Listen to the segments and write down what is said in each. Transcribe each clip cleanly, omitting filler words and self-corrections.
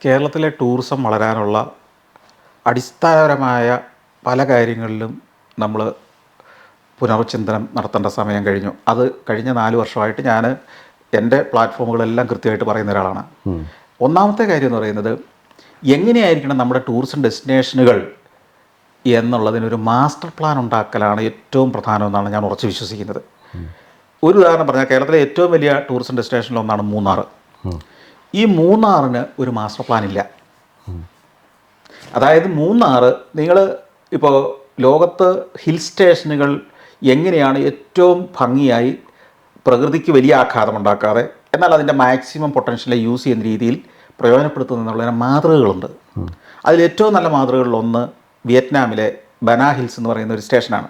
കേരളത്തിലെ ടൂറിസം വളരാനുള്ള അടിസ്ഥാനപരമായ പല കാര്യങ്ങളിലും നമ്മൾ പുനർചിന്തനം നടത്തേണ്ട സമയം കഴിഞ്ഞു. അത് കഴിഞ്ഞ 4 വർഷമായിട്ട് ഞാൻ എൻ്റെ പ്ലാറ്റ്ഫോമുകളെല്ലാം കൃത്യമായിട്ട് പറയുന്ന ഒരാളാണ്. ഒന്നാമത്തെ കാര്യം എന്ന് പറയുന്നത്, എങ്ങനെയായിരിക്കണം നമ്മുടെ ടൂറിസം ഡെസ്റ്റിനേഷനുകൾ എന്നുള്ളതിനൊരു മാസ്റ്റർ പ്ലാൻ ഉണ്ടാക്കലാണ് ഏറ്റവും പ്രധാനമെന്നാണ് ഞാൻ ഉറച്ചു വിശ്വസിക്കുന്നത്. ഒരു ഉദാഹരണം പറഞ്ഞാൽ, കേരളത്തിലെ ഏറ്റവും വലിയ ടൂറിസം ഡെസ്റ്റിനേഷനിലൊന്നാണ് മൂന്നാർ. ഈ മൂന്നാറിന് ഒരു മാസ്റ്റർ പ്ലാൻ ഇല്ല. അതായത് മൂന്നാർ, നിങ്ങൾ ഇപ്പോൾ ലോകത്ത് ഹിൽ സ്റ്റേഷനുകൾ എങ്ങനെയാണ് ഏറ്റവും ഭംഗിയായി പ്രകൃതിക്ക് വലിയ ആഘാതമുണ്ടാക്കാതെ എന്നാൽ അതിൻ്റെ മാക്സിമം പൊട്ടൻഷ്യലെ യൂസ് ചെയ്യുന്ന രീതിയിൽ പ്രയോജനപ്പെടുത്തുന്നതിനുള്ള മാതൃകകളുണ്ട്. അതിലേറ്റവും നല്ല മാതൃകകളിലൊന്ന് വിയറ്റ്നാമിലെ ബനാ ഹിൽസ് എന്ന് പറയുന്ന ഒരു സ്റ്റേഷനാണ്.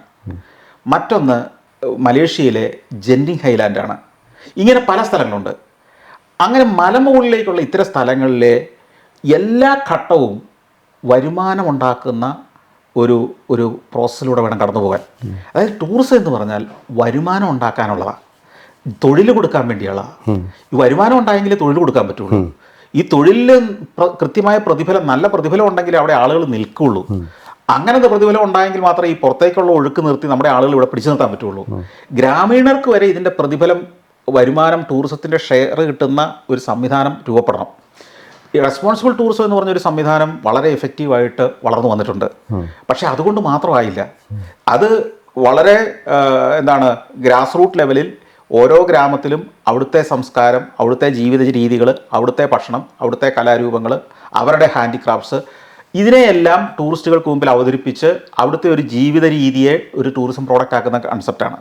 മറ്റൊന്ന് മലേഷ്യയിലെ ജെൻഡിങ് ഹൈലാൻഡാണ്. ഇങ്ങനെ പല സ്ഥലങ്ങളുണ്ട്. അങ്ങനെ മലമുകളിലേക്കുള്ള ഇത്തരം സ്ഥലങ്ങളിലെ എല്ലാ ഘട്ടവും വരുമാനമുണ്ടാക്കുന്ന ഒരു പ്രോസസ്സിലൂടെ വേണം കടന്നു പോകാൻ. അതായത് ടൂറിസം എന്ന് പറഞ്ഞാൽ വരുമാനം ഉണ്ടാക്കാനുള്ളതാണ്, തൊഴിൽ കൊടുക്കാൻ വേണ്ടിയുള്ളതാണ്. ഈ വരുമാനം ഉണ്ടായെങ്കിലേ തൊഴിൽ കൊടുക്കാൻ പറ്റുള്ളൂ. ഈ തൊഴിലിൽ കൃത്യമായ പ്രതിഫലം, നല്ല പ്രതിഫലം ഉണ്ടെങ്കിൽ അവിടെ ആളുകൾ നിൽക്കുകയുള്ളൂ. അങ്ങനത്തെ പ്രതിഫലം ഉണ്ടായെങ്കിൽ മാത്രമേ ഈ പുറത്തേക്കുള്ള ഒഴുക്ക് നിർത്തി നമ്മുടെ ആളുകൾ ഇവിടെ പിടിച്ചു നിർത്താൻ പറ്റുള്ളൂ. ഗ്രാമീണർക്ക് വരെ ഇതിൻ്റെ പ്രതിഫലം, വരുമാനം, ടൂറിസത്തിൻ്റെ ഷെയർ കിട്ടുന്ന ഒരു സംവിധാനം രൂപപ്പെടണം. ഈ റെസ്പോൺസിബിൾ ടൂറിസം എന്ന് പറഞ്ഞൊരു സംവിധാനം വളരെ എഫക്റ്റീവായിട്ട് വളർന്നു വന്നിട്ടുണ്ട്. പക്ഷേ അതുകൊണ്ട് മാത്രമായില്ല. അത് വളരെ ഗ്രാസ് റൂട്ട് ലെവലിൽ ഓരോ ഗ്രാമത്തിലും അവിടുത്തെ സംസ്കാരം, അവിടുത്തെ ജീവിത രീതികൾ, അവിടുത്തെ ഭക്ഷണം, അവിടുത്തെ കലാരൂപങ്ങൾ, അവരുടെ ഹാൻഡിക്രാഫ്റ്റ്സ്, ഇതിനെയെല്ലാം ടൂറിസ്റ്റുകൾക്ക് മുമ്പിൽ അവതരിപ്പിച്ച് അവിടുത്തെ ഒരു ജീവിത രീതിയെ ഒരു ടൂറിസം പ്രോഡക്റ്റ് ആക്കുന്ന കൺസെപ്റ്റാണ്.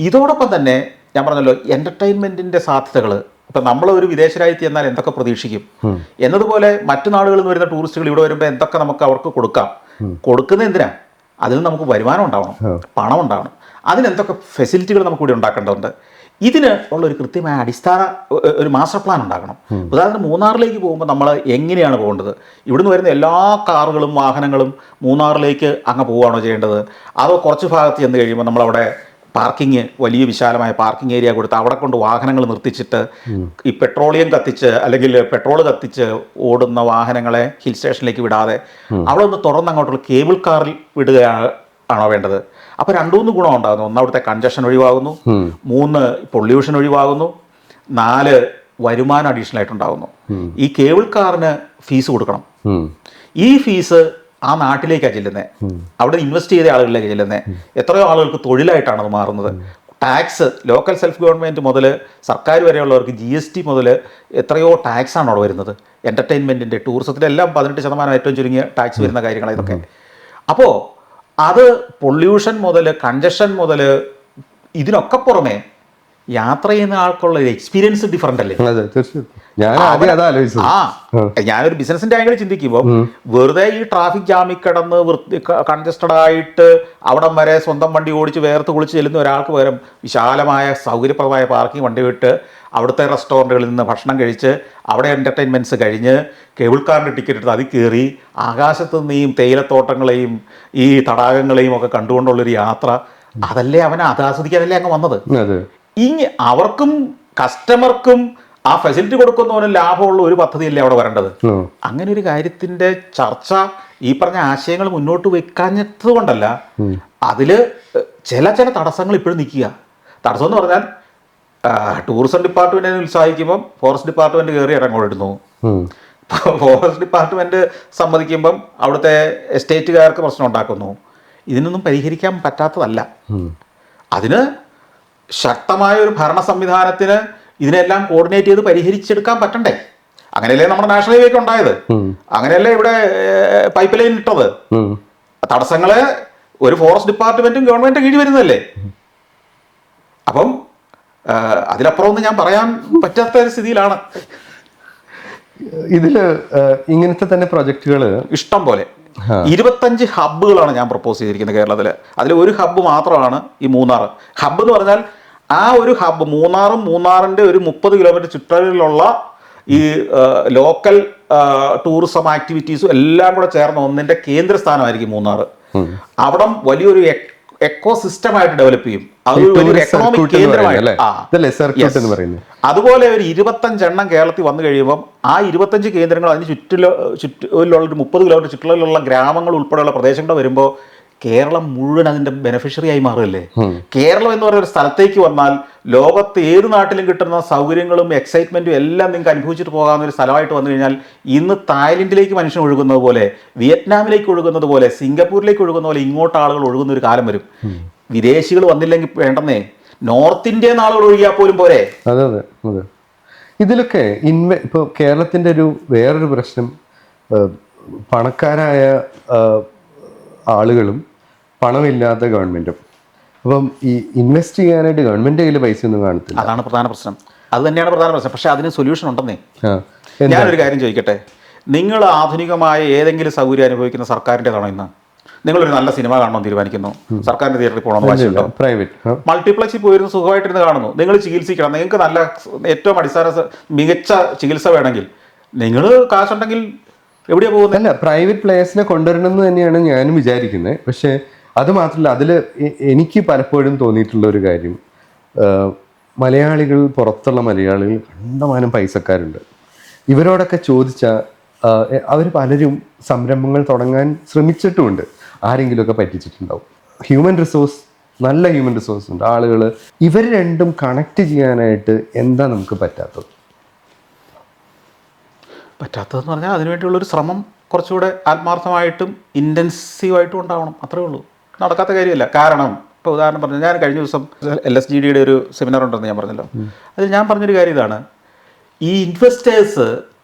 ഇതോടൊപ്പം തന്നെ ഞാൻ പറഞ്ഞല്ലോ, എൻ്റർടൈൻമെൻറ്റിൻ്റെ സാധ്യതകൾ. ഇപ്പം നമ്മളൊരു വിദേശ രാജ്യത്ത് ചെന്നാൽ എന്തൊക്കെ പ്രതീക്ഷിക്കും എന്നതുപോലെ മറ്റു നാടുകളിൽ നിന്ന് വരുന്ന ടൂറിസ്റ്റുകൾ ഇവിടെ വരുമ്പോൾ എന്തൊക്കെ നമുക്ക് അവർക്ക് കൊടുക്കാം. കൊടുക്കുന്നത് എന്തിനാ? അതിൽ നമുക്ക് വരുമാനം ഉണ്ടാവണം, പണം ഉണ്ടാവണം. അതിനെന്തൊക്കെ ഫെസിലിറ്റികൾ നമുക്ക് ഇവിടെ ഉണ്ടാക്കേണ്ടതുണ്ട്. ഇതിന് ഉള്ളൊരു കൃത്യമായ അടിസ്ഥാന ഒരു മാസ്റ്റർ പ്ലാൻ ഉണ്ടാക്കണം. ഉദാഹരണത്തിന് മൂന്നാറിലേക്ക് പോകുമ്പോൾ നമ്മൾ എങ്ങനെയാണ് പോകേണ്ടത്? ഇവിടുന്ന് വരുന്ന എല്ലാ കാറുകളും വാഹനങ്ങളും മൂന്നാറിലേക്ക് അങ്ങ് പോവുകയാണോ ചെയ്യേണ്ടത്? അതോ കുറച്ച് ഭാഗത്ത് ചെന്ന് കഴിയുമ്പോൾ നമ്മളവിടെ പാർക്കിങ്, വലിയ വിശാലമായ പാർക്കിംഗ് ഏരിയ കൊടുത്ത് അവിടെ കൊണ്ട് വാഹനങ്ങൾ നിർത്തിച്ചിട്ട് ഈ പെട്രോളിയം കത്തിച്ച് അല്ലെങ്കിൽ പെട്രോൾ കത്തിച്ച് ഓടുന്ന വാഹനങ്ങളെ ഹിൽ സ്റ്റേഷനിലേക്ക് വിടാതെ അവിടെ ഒന്ന് തുറന്ന് അങ്ങോട്ടുള്ള കേബിൾ കാറിൽ വിടുകയാണോ വേണ്ടത്? അപ്പോൾ 2-3 ഗുണം ഉണ്ടാകുന്നു. 1, അവിടുത്തെ കൺജഷൻ ഒഴിവാകുന്നു. 3, പൊള്യൂഷൻ ഒഴിവാകുന്നു. 4, വരുമാനം അഡീഷണൽ ആയിട്ടുണ്ടാകുന്നു. ഈ കേബിൾ കാറിന് ഫീസ് കൊടുക്കണം. ഈ ഫീസ് ആ നാട്ടിലേക്കാണ് ചെല്ലുന്നത്, അവിടെ ഇൻവെസ്റ്റ് ചെയ്ത ആളുകളിലേക്ക് ചെല്ലുന്നത്. എത്രയോ ആളുകൾക്ക് തൊഴിലായിട്ടാണ് അത് മാറുന്നത്. ടാക്സ്, ലോക്കൽ സെൽഫ് ഗവൺമെൻറ് മുതൽ സർക്കാർ വരെയുള്ളവർക്ക് GST മുതൽ എത്രയോ ടാക്സാണ് അവിടെ വരുന്നത്. എൻ്റർടൈൻമെൻറ്റിൻ്റെ, ടൂറിസത്തിലെല്ലാം 18% ഏറ്റവും ചുരുങ്ങിയ ടാക്സ് വരുന്ന കാര്യങ്ങളാണ് ഇതൊക്കെ. അപ്പോൾ അത് പൊള്യൂഷൻ മുതൽ കൺജഷൻ മുതൽ ഇതിനൊക്കെ പുറമെ യാത്ര ചെയ്യുന്ന ആൾക്കുള്ള ഒരു എക്സ്പീരിയൻസ് ഡിഫറൻ്റ് അല്ലേ? ഞാനൊരു ബിസിനസിന്റെ ആംഗിൾ ചിന്തിക്കുമ്പോൾ വെറുതെ ഈ ട്രാഫിക് ജാമിൽ കിടന്ന് കൺജസ്റ്റഡ് ആയിട്ട് അവിടം വരെ സ്വന്തം വണ്ടി ഓടിച്ച് വേർത്ത് കുളിച്ച് ചെല്ലുന്ന ഒരാൾക്ക് പകരം വിശാലമായ സൗകര്യപ്രദമായ പാർക്കിംഗ് വണ്ടി വിട്ട് അവിടുത്തെ റെസ്റ്റോറൻറ്റുകളിൽ നിന്ന് ഭക്ഷണം കഴിച്ച് അവിടെ എൻ്റർടൈൻമെൻറ്റ്സ് കഴിഞ്ഞ് കേബിൾ കാറിൻ്റെ ടിക്കറ്റ് എടുത്ത് അതിൽ കയറി ആകാശത്ത് നിന്ന് ഈ തേയിലത്തോട്ടങ്ങളെയും ഈ തടാകങ്ങളെയും ഒക്കെ കണ്ടുകൊണ്ടുള്ളൊരു യാത്ര, അതല്ലേ അവനെ ആസ്വദിക്കാനല്ലേ അങ്ങ് വന്നത്. അവർക്കും കസ്റ്റമർക്കും ആ ഫെസിലിറ്റി കൊടുക്കുന്നവനും ലാഭമുള്ള ഒരു പദ്ധതിയല്ലേ അവിടെ വരേണ്ടത്. അങ്ങനെ ഒരു കാര്യത്തിൻ്റെ ചർച്ച, ഈ പറഞ്ഞ ആശയങ്ങൾ മുന്നോട്ട് വെക്കാഞ്ഞത് കൊണ്ടല്ല, അതിൽ ചില തടസ്സങ്ങൾ ഇപ്പോഴും നിൽക്കുക. തടസ്സം എന്ന് പറഞ്ഞാൽ, ടൂറിസം ഡിപ്പാർട്ട്മെൻറ്റിനെ ഉത്സാഹിക്കുമ്പം ഫോറസ്റ്റ് ഡിപ്പാർട്ട്മെൻറ്റ് കയറി ഇറങ്ങോടുന്നു. ഫോറസ്റ്റ് ഡിപ്പാർട്ട്മെൻറ്റ് സമ്മതിക്കുമ്പം അവിടുത്തെ എസ്റ്റേറ്റുകാർക്ക് പ്രശ്നം ഉണ്ടാക്കുന്നു. ഇതിനൊന്നും പരിഹരിക്കാൻ പറ്റാത്തതല്ല. അതിന് ശക്തമായ ഒരു ഭരണ സംവിധാനത്തിന് ഇതിനെല്ലാം കോർഡിനേറ്റ് ചെയ്ത് പരിഹരിച്ചെടുക്കാൻ പറ്റണ്ടേ? അങ്ങനെയല്ലേ നമ്മുടെ നാഷണൽ ഹൈവേക്ക് ഉണ്ടായത്? അങ്ങനെയല്ലേ ഇവിടെ പൈപ്പ് ലൈൻ ഇട്ടത്? തടസ്സങ്ങള് ഒരു ഫോറസ്റ്റ് ഡിപ്പാർട്ട്മെന്റും ഗവൺമെന്റും കീഴിൽ വരുന്നതല്ലേ? അപ്പം അതിലപ്പുറം ഒന്നും ഞാൻ പറയാൻ പറ്റാത്ത ഒരു സ്ഥിതിയിലാണ്. ഇതില് ഇങ്ങനത്തെ തന്നെ പ്രൊജക്ടുകൾ ഇഷ്ടം പോലെ 25 ഹബ്ബുകളാണ് ഞാൻ പ്രപ്പോസ് ചെയ്തിരിക്കുന്നത് കേരളത്തിൽ. അതിൽ ഒരു ഹബ്ബ് മാത്രമാണ് ഈ മൂന്നാർ. ഹബ്ബ് എന്ന് പറഞ്ഞാൽ ആ ഒരു ഹബ്ബ് മൂന്നാറിൻ്റെ ഒരു 30 കിലോമീറ്റർ ചുറ്റളവിലുള്ള ഈ ലോക്കൽ ടൂറിസം ആക്ടിവിറ്റീസും എല്ലാം കൂടെ ചേർന്ന ഒന്നിൻ്റെ കേന്ദ്രസ്ഥാനമായിരിക്കും മൂന്നാർ. അവിടം വലിയൊരു എക്കോ സിസ്റ്റമായിട്ട് ഡെവലപ്പ് ചെയ്യും. അത് ഒരു എക്കണോമിക് കേന്ദ്രമായിട്ട്. അതുപോലെ ഒരു 25 കേരളത്തിൽ വന്നു കഴിയുമ്പം ആ 25 കേന്ദ്രങ്ങൾ അതിന് ചുറ്റിലുള്ള ഒരു 30 കിലോമീറ്റർ ചുറ്റിലുള്ള ഗ്രാമങ്ങൾ ഉൾപ്പെടെയുള്ള പ്രദേശങ്ങൾ വരുമ്പോൾ കേരളം മുഴുവൻ അതിന്റെ ബെനിഫിഷ്യറി ആയി മാറുകയല്ലേ. കേരളം എന്ന് പറയുന്ന ഒരു സ്ഥലത്തേക്ക് വന്നാൽ ലോകത്ത് ഏത് നാട്ടിലും കിട്ടുന്ന സൗകര്യങ്ങളും എക്സൈറ്റ്മെന്റും എല്ലാം നിങ്ങൾക്ക് അനുഭവിച്ചിട്ട് പോകാവുന്ന ഒരു സ്ഥലമായിട്ട് വന്നു കഴിഞ്ഞാൽ ഇന്ന് തായ്ലൻഡിലേക്ക് മനുഷ്യൻ ഒഴുകുന്നത് പോലെ, വിയറ്റ്നാമിലേക്ക് ഒഴുകുന്നത് പോലെ, സിംഗപ്പൂരിലേക്ക് ഒഴുകുന്ന പോലെ ഇങ്ങോട്ട് ആളുകൾ ഒഴുകുന്ന ഒരു കാലം വരും. വിദേശികൾ വന്നില്ലെങ്കിൽ വേണ്ടെന്നേ, നോർത്ത് ഇന്ത്യയിൽ ആളുകൾ ഒഴുകിയാൽ പോലും പോരെ. അതെ അതെ അതെ. ഇതിലൊക്കെ ഇപ്പോൾ കേരളത്തിന്റെ വേറൊരു പ്രശ്നം, പണക്കാരായ ആളുകളും പണമില്ലാത്ത ഗവൺമെന്റും. അപ്പം ഈ ഇൻവെസ്റ്റ് ചെയ്യാനായിട്ട് ഗവൺമെന്റ് കയ്യിൽ പൈസ ഒന്നും കാണത്തില്ല. അതാണ് പ്രധാന പ്രശ്നം. അത് തന്നെയാണ് പ്രധാന പ്രശ്നം. പക്ഷെ അതിന് സൊല്യൂഷൻ ഉണ്ടെന്നേ. ഞാനൊരു കാര്യം ചോദിക്കട്ടെ, നിങ്ങൾ ആധുനികമായ ഏതെങ്കിലും സൗകര്യം അനുഭവിക്കുന്ന സർക്കാരിൻ്റെതാണോ ഇന്ന്? നിങ്ങളൊരു നല്ല സിനിമ കാണണമെന്ന് തീരുമാനിക്കുന്നു, സർക്കാരിന്റെ തിയേറ്ററിൽ പോകണമെന്ന് വാശിയുണ്ടോ? പ്രൈവറ്റ് മൾട്ടിപ്ലക്സിൽ പോയിരുന്ന് സുഖമായിട്ടിരുന്ന് കാണുന്നു. നിങ്ങൾ ചികിത്സിക്കണം, നിങ്ങൾക്ക് നല്ല ഏറ്റവും മികച്ച ചികിത്സ വേണമെങ്കിൽ നിങ്ങൾ കാശുണ്ടെങ്കിൽ എവിടെയാ പോകുന്നത്? അല്ല, പ്രൈവറ്റ് പ്ലേയേഴ്സിനെ കൊണ്ടുവരണം എന്ന് തന്നെയാണ് ഞാനും വിചാരിക്കുന്നത്. പക്ഷെ അത് മാത്രമല്ല, അതിൽ എനിക്ക് പലപ്പോഴും തോന്നിയിട്ടുള്ള ഒരു കാര്യം, മലയാളികൾ, പുറത്തുള്ള മലയാളികൾ കണ്ടമാനം പൈസക്കാരുണ്ട്. ഇവരോടൊക്കെ ചോദിച്ചാൽ അവർ പലരും സംരംഭങ്ങൾ തുടങ്ങാൻ ശ്രമിച്ചിട്ടുമുണ്ട്, ആരെങ്കിലുമൊക്കെ പറ്റിച്ചിട്ടുണ്ടാവും. നല്ല ഹ്യൂമൻ റിസോഴ്സ് ഉണ്ട്, ആളുകൾ. ഇവർ രണ്ടും കണക്ട് ചെയ്യാനായിട്ട് എന്താ നമുക്ക് പറ്റാത്തതെന്ന് പറഞ്ഞാൽ അതിനുവേണ്ടിയുള്ളൊരു ശ്രമം കുറച്ചുകൂടെ ആത്മാർത്ഥമായിട്ടും ഇൻറ്റൻസീവായിട്ടും ഉണ്ടാവണം. അത്രേ ഉള്ളൂ. നടക്കാത്ത കാര്യമല്ല. കാരണം ഇപ്പോൾ ഉദാഹരണം പറഞ്ഞാൽ, ഞാൻ കഴിഞ്ഞ ദിവസം LSGDയുടെ ഒരു സെമിനാർ ഉണ്ടെന്ന് ഞാൻ പറഞ്ഞല്ലോ. അതിൽ ഞാൻ പറഞ്ഞൊരു കാര്യം ഇതാണ്, ഈ ഇൻവെസ്റ്റേഴ്സ്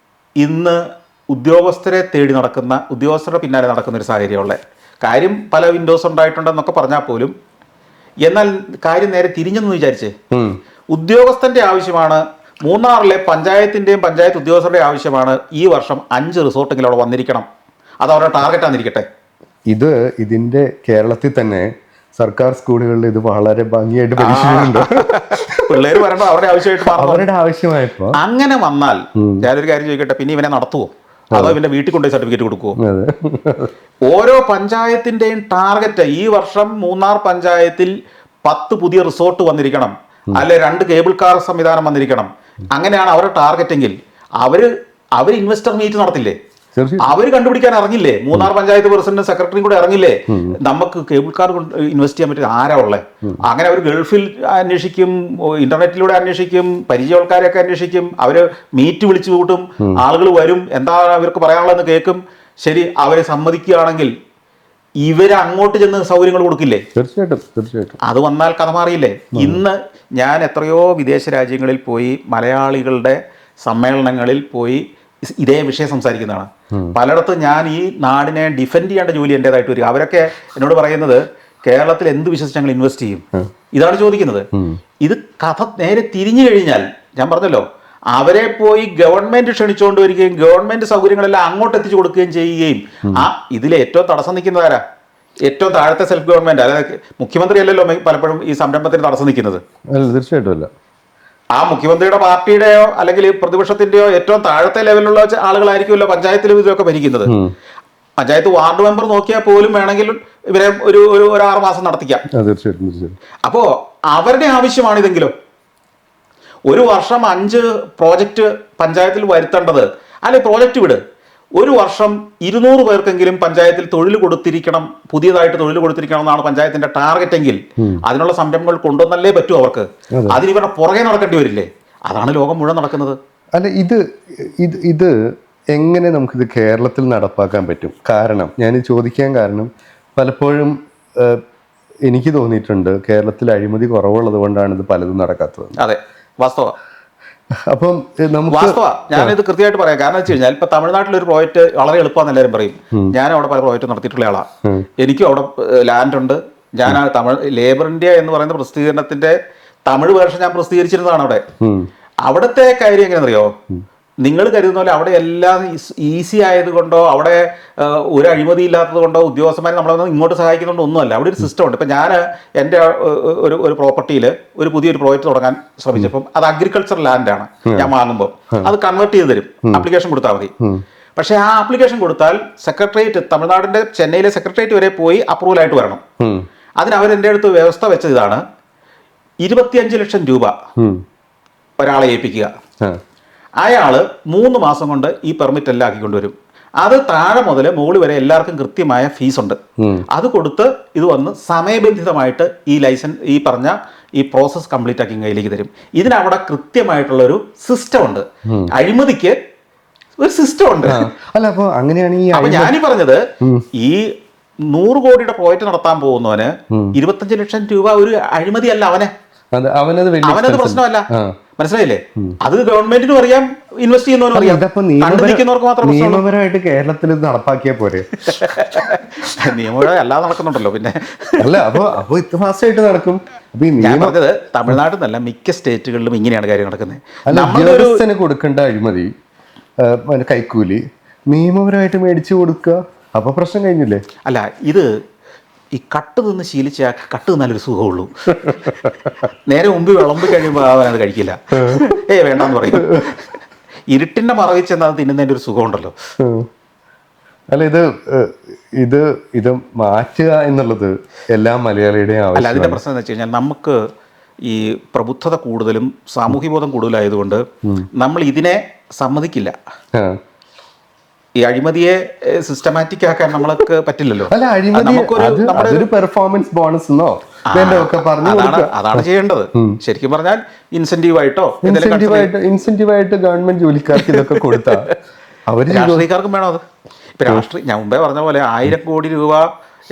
ഇന്ന് ഉദ്യോഗസ്ഥരെ തേടി നടക്കുന്ന, ഉദ്യോഗസ്ഥരുടെ പിന്നാലെ നടക്കുന്ന ഒരു സാഹചര്യമുള്ള കാര്യം. പല വിൻഡോസ് ഉണ്ടായിട്ടുണ്ടെന്നൊക്കെ പറഞ്ഞാൽ പോലും, എന്നാൽ കാര്യം നേരെ തിരിഞ്ഞെന്ന് വിചാരിച്ചേ, ഉദ്യോഗസ്ഥൻ്റെ ആവശ്യമാണ്, മൂന്നാറിലെ പഞ്ചായത്തിൻ്റെയും പഞ്ചായത്ത് ഉദ്യോഗസ്ഥരുടെ ആവശ്യമാണ് ഈ വർഷം 5 റിസോർട്ടെങ്കിലും അവിടെ വന്നിരിക്കണം. അത് അവരുടെ ടാർഗറ്റാന്നിരിക്കട്ടെ. ഇതിന്റെ കേരളത്തിൽ തന്നെ സർക്കാർ സ്കൂളുകളിൽ ഇത് വളരെ ഭംഗിയായിട്ട് പഠിച്ചിട്ടുണ്ട്. പിള്ളേർ വരേണ്ട അവരുടെ ആവശ്യമായപ്പോ അങ്ങനെ വന്നാൽ ഞാനൊരു കാര്യം ചോദിക്കട്ടെ, പിന്നെ ഇവനെ നടത്തുവോ? അതോ ഇവന്റെ വീട്ടിൽ കൊണ്ടുപോയി സർട്ടിഫിക്കറ്റ് കൊടുക്കുവോ? ഓരോ പഞ്ചായത്തിന്റെയും ടാർഗറ്റ് ഈ വർഷം മൂന്നാർ പഞ്ചായത്തിൽ 10 പുതിയ റിസോർട്ട് വന്നിരിക്കണം, അല്ലെ 2 കേബിൾ കാർ സംവിധാനം വന്നിരിക്കണം. അങ്ങനെയാണ് അവരുടെ ടാർഗറ്റെങ്കിൽ അവർ ഇൻവെസ്റ്റർ മീറ്റ് നടത്തില്ലേ? അവർ കണ്ടുപിടിക്കാൻ ഇറങ്ങില്ലേ? മൂന്നാർ പഞ്ചായത്ത് പ്രസിഡന്റ് സെക്രട്ടറിയും കൂടെ ഇറങ്ങില്ലേ? നമുക്ക് കേബിൾ കാർ ഇൻവെസ്റ്റ് ചെയ്യാൻ പറ്റിയ ആരാ ഉള്ളത്? അങ്ങനെ അവർ ഗൾഫിൽ അന്വേഷിക്കും, ഇന്റർനെറ്റിലൂടെ അന്വേഷിക്കും, പരിചയക്കാരെയൊക്കെ അന്വേഷിക്കും, അവര് മീറ്റ് വിളിച്ചു കൂട്ടും, ആളുകൾ വരും, എന്താ അവർക്ക് പറയാനുള്ളതെന്ന് കേൾക്കും. ശരി, അവരെ സമ്മതിക്കുകയാണെങ്കിൽ ഇവര് അങ്ങോട്ട് ചെന്ന് സൗകര്യങ്ങൾ കൊടുക്കില്ലേ? തീർച്ചയായിട്ടും. അത് വന്നാൽ കഥ മാറിയില്ലേ? ഇന്ന് ഞാൻ എത്രയോ വിദേശ രാജ്യങ്ങളിൽ പോയി, മലയാളികളുടെ സമ്മേളനങ്ങളിൽ പോയി ഇതേ വിഷയം സംസാരിക്കുന്നതാണ്. പലയിടത്തും ഞാൻ ഈ നാടിനെ ഡിഫെൻഡ് ചെയ്യേണ്ട ജോലി എൻ്റെതായിട്ട് വരിക. അവരൊക്കെ എന്നോട് പറയുന്നത്, കേരളത്തിൽ എന്ത് വിശ്വസിച്ച് ഞങ്ങൾ ഇൻവെസ്റ്റ് ചെയ്യും? ഇതാണ് ചോദിക്കുന്നത്. ഇത് കഥ നേരെ തിരിഞ്ഞു കഴിഞ്ഞാൽ, ഞാൻ പറഞ്ഞല്ലോ, അവരെ പോയി ഗവൺമെന്റ് ക്ഷണിച്ചുകൊണ്ട് വരികയും ഗവൺമെന്റ് സൗകര്യങ്ങളെല്ലാം അങ്ങോട്ട് എത്തിച്ചു കൊടുക്കുകയും ചെയ്യുകയും, ഇതിലെ ഏറ്റവും തടസ്സം നിൽക്കുന്നതാരാ? ഏറ്റവും താഴത്തെ സെൽഫ് ഗവൺമെന്റ്. അതായത് മുഖ്യമന്ത്രി അല്ലല്ലോ പലപ്പോഴും ഈ സംരംഭത്തിന് തടസ്സം നിൽക്കുന്നത്. തീർച്ചയായിട്ടും അല്ല. ആ മുഖ്യമന്ത്രിയുടെ പാർട്ടിയുടെയോ അല്ലെങ്കിൽ പ്രതിപക്ഷത്തിന്റെയോ ഏറ്റവും താഴത്തെ ലെവലിലുള്ള ആളുകളായിരിക്കുമല്ലോ പഞ്ചായത്തിലും ഇതിലൊക്കെ ഭരിക്കുന്നത്. പഞ്ചായത്ത് വാർഡ് മെമ്പർ നോക്കിയാൽ പോലും വേണമെങ്കിൽ ഇവരെ ഒരു 6 മാസം നടത്തിക്കാം. അപ്പോ അവരുടെ ആവശ്യമാണിതെങ്കിലും ഒരു വർഷം 5 പ്രോജക്റ്റ് പഞ്ചായത്തിൽ വരുത്തേണ്ടത്, അല്ലെ പ്രോജക്റ്റ് വിട്, ഒരു വർഷം 200 പേർക്കെങ്കിലും പഞ്ചായത്തിൽ തൊഴിൽ കൊടുത്തിരിക്കണം, പുതിയതായിട്ട് തൊഴിൽ കൊടുത്തിരിക്കണം എന്നാണ് പഞ്ചായത്തിന്റെ ടാർഗറ്റ് എങ്കിൽ അതിനുള്ള സംരംഭങ്ങൾ കൊണ്ടുവന്നല്ലേ പറ്റൂ അവർക്ക്. അതിന് ഇവരുടെ പുറകെ നടക്കേണ്ടി വരില്ലേ? അതാണ് ലോകം മുഴുവൻ നടക്കുന്നത്. അല്ല, ഇത് എങ്ങനെ നമുക്കിത് കേരളത്തിൽ നടപ്പാക്കാൻ പറ്റും? കാരണം ഞാൻ ചോദിക്കാൻ കാരണം, പലപ്പോഴും എനിക്ക് തോന്നിയിട്ടുണ്ട് കേരളത്തിൽ അഴിമതി കുറവുള്ളത് കൊണ്ടാണ് ഇത് പലതും നടക്കാത്തത്. അതെ, വാസ്തവ. അപ്പം ഞാനിത് കൃത്യമായിട്ട് പറയാം. കാരണം വെച്ച് കഴിഞ്ഞാൽ ഇപ്പൊ തമിഴ്നാട്ടിൽ ഒരു പ്രോജക്റ്റ് വളരെ എളുപ്പമെന്ന് എല്ലാവരും പറയും. ഞാൻ അവിടെ പല പ്രോജക്റ്റ് നടത്തിയിട്ടുള്ള ആളാണ്. എനിക്കും അവിടെ ലാൻഡ് ഉണ്ട്. ഞാൻ തമിഴ് ലേബർ ഇന്ത്യ എന്ന് പറയുന്ന പ്രസിദ്ധീകരണത്തിന്റെ തമിഴ് വേർഷൻ ഞാൻ പ്രസിദ്ധീകരിച്ചിരുന്നതാണ് അവിടെ. അവിടുത്തെ കാര്യം എങ്ങനെയാണെന്നറിയോ? നിങ്ങൾ കരുതുന്ന പോലെ അവിടെ എല്ലാം ഈസി ആയതുകൊണ്ടോ അവിടെ ഒരു അഴിമതി ഇല്ലാത്തത് കൊണ്ടോ ഉദ്യോഗസ്ഥന്മാരെ നമ്മളെ ഇങ്ങോട്ട് സഹായിക്കുന്നതുകൊണ്ടോ ഒന്നുമല്ല. അവിടെ ഒരു സിസ്റ്റം ഉണ്ട്. ഇപ്പം ഞാൻ എൻ്റെ ഒരു പ്രോപ്പർട്ടിയിൽ ഒരു പുതിയൊരു പ്രോജക്റ്റ് തുടങ്ങാൻ ശ്രമിച്ചപ്പം അത് അഗ്രികൾച്ചർ ലാൻഡാണ്. ഞാൻ വാങ്ങുമ്പോൾ അത് കൺവേർട്ട് ചെയ്ത് തരും, ആപ്ലിക്കേഷൻ കൊടുത്താൽ മതി. പക്ഷേ ആ ആപ്ലിക്കേഷൻ കൊടുത്താൽ സെക്രട്ടേറിയറ്റ്, തമിഴ്നാടിൻ്റെ ചെന്നൈയിലെ സെക്രട്ടേറിയറ്റ് വരെ പോയി അപ്രൂവൽ ആയിട്ട് വരണം. അതിന് അവരെൻ്റെ അടുത്ത് വ്യവസ്ഥ വെച്ചത് ഇതാണ്: 25 ലക്ഷം രൂപ ഒരാളെ ഏൽപ്പിക്കുക. അയാൾ 3 മാസം കൊണ്ട് ഈ പെർമിറ്റ് എല്ലാം ആക്കിക്കൊണ്ടുവരും. അത് താഴെ മുതൽ മുകളിൽ വരെ എല്ലാവർക്കും കൃത്യമായ ഫീസുണ്ട്. അത് കൊടുത്ത് ഇത് വന്ന് സമയബന്ധിതമായിട്ട് ഈ ലൈസൻസ്, ഈ പറഞ്ഞ ഈ പ്രോസസ്സ് കംപ്ലീറ്റ് ആക്കി കയ്യിലേക്ക് തരും. ഇതിനവിടെ കൃത്യമായിട്ടുള്ളൊരു സിസ്റ്റം ഉണ്ട്. അഴിമതിക്ക് ഒരു സിസ്റ്റം ഉണ്ട്. അല്ല, അപ്പൊ അങ്ങനെയാണ് അപ്പൊ ഞാനീ പറഞ്ഞത്, ഈ 100 കോടിയുടെ പ്രോജക്റ്റ് നടത്താൻ പോകുന്നവന് 25 ലക്ഷം രൂപ ഒരു അഴിമതിയല്ല. അവനത് പ്രശ്നമല്ല. മനസ്സിലായില്ലേ? അത് ഗവൺമെന്റിനും അറിയാം, ഇൻവെസ്റ്റ് ചെയ്യുന്നവനും അറിയാം. കണ്ടുനിൽക്കുന്നവർക്ക് മാത്രം നിയമപരമായിട്ട് കേരളത്തിൽ ഇത് നടപ്പാക്കിയാൽ പോരെ? നിയമപരം അല്ലാതെ നടക്കുന്നുണ്ടല്ലോ. പിന്നെ അല്ല, അപ്പൊ ഇത്ര ഫാസ്റ്റായിട്ട് നടക്കും. ഞാൻ പറഞ്ഞത് തമിഴ്നാട്ടിൽ നിന്നല്ല, മിക്ക സ്റ്റേറ്റുകളിലും ഇങ്ങനെയാണ് കാര്യം നടക്കുന്നത്. ഉദ്യോഗസ്ഥന് കൊടുക്കേണ്ട അഴിമതി, കൈക്കൂലി നിയമപരമായിട്ട് മേടിച്ചു കൊടുക്കുക. അപ്പൊ പ്രശ്നം കഴിഞ്ഞില്ലേ? അല്ല, ഇത് ഈ കട്ട് തിന്ന് ശീലിച്ച കട്ട് തിന്നാലൊരു സുഖമുള്ളൂ. നേരെ മുമ്പിൽ വിളമ്പി കഴിയുമ്പോൾ അവനത് കഴിക്കില്ല. വേണ്ടെന്ന് പറയും. ഇരുട്ടിന്റെ മറവിൽ ചെന്ന് അത് തിന്നുന്നതിന്റെ ഒരു സുഖമുണ്ടല്ലോ. അല്ല, ഇത് മാറ്റുക എന്നുള്ളത് എല്ലാ മലയാളിയുടെയും അല്ല, അതിന്റെ പ്രശ്നം എന്ന് വെച്ച് കഴിഞ്ഞാൽ, നമുക്ക് ഈ പ്രബുദ്ധത കൂടുതലും സാമൂഹ്യ ബോധം കൂടുതലായതുകൊണ്ട് നമ്മൾ ഇതിനെ സമ്മതിക്കില്ല. ഈ അഴിമതിയെ സിസ്റ്റമാറ്റിക് ആക്കാൻ നമ്മൾക്ക് പറ്റില്ലല്ലോ. പെർഫോമൻസ് ബോണസ് അതാണ് ചെയ്യേണ്ടത്. ശരിക്കും പറഞ്ഞാൽ ഇൻസെന്റീവായിട്ടോ ഇൻസെന്റീവായിട്ട് ഗവൺമെന്റ് ജോലിക്കാർക്ക് ഇതൊക്കെ കൊടുത്താൽ രാഷ്ട്രീയക്കാർക്കും വേണം അത്. ഇപ്പൊ ഞാൻ മുമ്പേ പറഞ്ഞ പോലെ 1000 കോടി രൂപ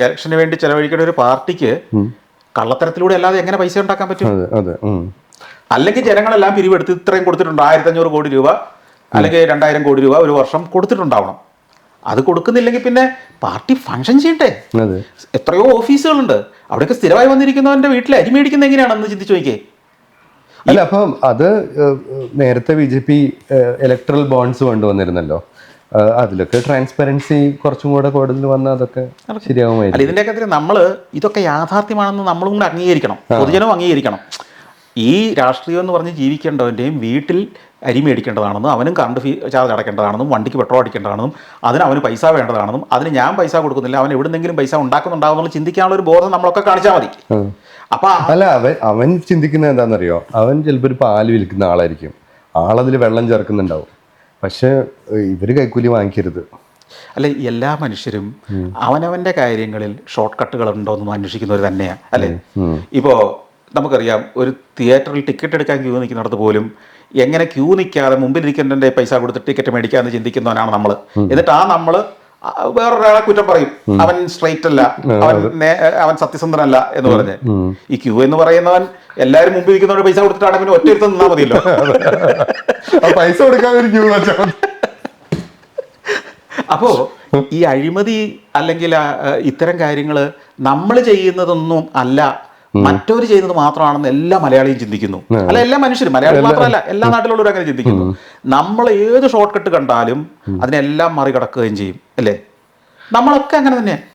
ഇലക്ഷന് വേണ്ടി ചെലവഴിക്കുന്ന ഒരു പാർട്ടിക്ക് കള്ളത്തരത്തിലൂടെ അല്ലാതെ എങ്ങനെ പൈസ ഉണ്ടാക്കാൻ പറ്റും? അല്ലെങ്കിൽ ജനങ്ങളെല്ലാം പിരിവെടുത്ത് ഇത്രയും കൊടുത്തിട്ടുണ്ട്, 1500 കോടി രൂപ അല്ലെങ്കിൽ 2000 കോടി രൂപ ഒരു വർഷം കൊടുത്തിട്ടുണ്ടാവണം. അത് കൊടുക്കുന്നില്ലെങ്കിൽ പിന്നെ പാർട്ടി ഫംഗ്ഷൻ ചെയ്യട്ടെ. എത്രയോ ഓഫീസുകളുണ്ട്, അവിടെയൊക്കെ സ്ഥിരമായി വന്നിരിക്കുന്നവന്റെ വീട്ടിൽ അരി മേടിക്കുന്നത് എങ്ങനെയാണെന്ന് ചിന്തിച്ചു നോക്കിയേ. അല്ല, അപ്പം അത് നേരത്തെ BJP ഇലക്ട്രൽ ബോണ്ട്സ് കൊണ്ടുവന്നിരുന്നല്ലോ. അതിലൊക്കെ ട്രാൻസ്പെറൻസി കുറച്ചും കൂടെ കൂടുതൽ വന്നാൽ അതൊക്കെ ശരിയാവുമായിരിക്കും. അല്ല, ഇതിൻ്റെയൊക്കെ ഇതൊക്കെ യാഥാർത്ഥ്യമാണെന്ന് നമ്മളും കൂടെ അംഗീകരിക്കണം, പൊതുജനവും അംഗീകരിക്കണം. ഈ രാഷ്ട്രീയം എന്ന് പറഞ്ഞ് ജീവിക്കേണ്ടവൻ്റെയും വീട്ടിൽ അരി മേടിക്കേണ്ടതാണെന്നും അവനും കറണ്ട് ഫീ ചാർജ് അടയ്ക്കേണ്ടതാണെന്നും വണ്ടിക്ക് പെട്രോൾ അടിക്കേണ്ടതാണെന്നും അവന് പൈസ വേണ്ടതാണെന്നും അതിന് ഞാൻ പൈസ കൊടുക്കുന്നില്ല, അവൻ എവിടെന്നെങ്കിലും പൈസ ഉണ്ടാക്കുന്നുണ്ടാകുന്നുള്ള ചിന്തിക്കാനുള്ള ഒരു ബോധം നമ്മളൊക്കെ കാണിച്ചാൽ മതി. അപ്പൊ അല്ല, അവൻ ചിന്തിക്കുന്നത് എന്താണെന്നറിയോ? അവൻ ചിലപ്പോൾ ഒരു പാല് വിൽക്കുന്ന ആളായിരിക്കും, ആളതിൽ വെള്ളം ചേർക്കുന്നുണ്ടാവും. പക്ഷെ ഇവര് കൈക്കൂലി വാങ്ങിക്കരുത്. അല്ലെ, എല്ലാ മനുഷ്യരും അവനവന്റെ കാര്യങ്ങളിൽ ഷോർട്ട് കട്ടുകൾ ഉണ്ടോയെന്നും അന്വേഷിക്കുന്നവർ തന്നെയാണ്. അല്ലെ, ഇപ്പോ നമുക്കറിയാം, ഒരു തിയേറ്ററിൽ ടിക്കറ്റ് എടുക്കാൻ ക്യൂ നിൽക്കുന്നിടത്ത് പോലും എങ്ങനെ ക്യൂ നിൽക്കാതെ മുമ്പിലിരിക്കുന്നതിൻ്റെ പൈസ കൊടുത്ത് ടിക്കറ്റ് മേടിക്കാമെന്ന് ചിന്തിക്കുന്നവനാണ് നമ്മൾ. എന്നിട്ട് നമ്മൾ വേറൊരാളെ കുറ്റം പറയും, അവൻ സ്ട്രൈറ്റ് അല്ല, അവൻ സത്യസന്ധനല്ല എന്ന് പറഞ്ഞ്. ഈ ക്യൂ എന്ന് പറയുന്നവൻ എല്ലാവരും മുമ്പിൽ ഇരിക്കുന്നവരുടെ പൈസ കൊടുത്തിട്ടാണ് പിന്നെ ഒറ്റ നിന്നാൽ മതിയല്ലോ. പൈസ കൊടുക്കാൻ ഒരു ക്യൂ വെച്ചാൽ. അപ്പോ ഈ അഴിമതി അല്ലെങ്കിൽ ഇത്തരം കാര്യങ്ങൾ നമ്മൾ ചെയ്യുന്നതൊന്നും അല്ല, മറ്റവർ ചെയ്യുന്നത് മാത്രമാണെന്ന് എല്ലാ മലയാളിയും ചിന്തിക്കുന്നു. അല്ല, എല്ലാ മനുഷ്യരും, മലയാളികൾ മാത്രമല്ല, എല്ലാ നാട്ടിലുള്ളവരും അങ്ങനെ ചിന്തിക്കുന്നു. നമ്മൾ ഏത് ഷോർട്ട് കട്ട് കണ്ടാലും അതിനെല്ലാം മറികടക്കുകയും ചെയ്യും. അല്ലേ? നമ്മളൊക്കെ അങ്ങനെ തന്നെയാണ്.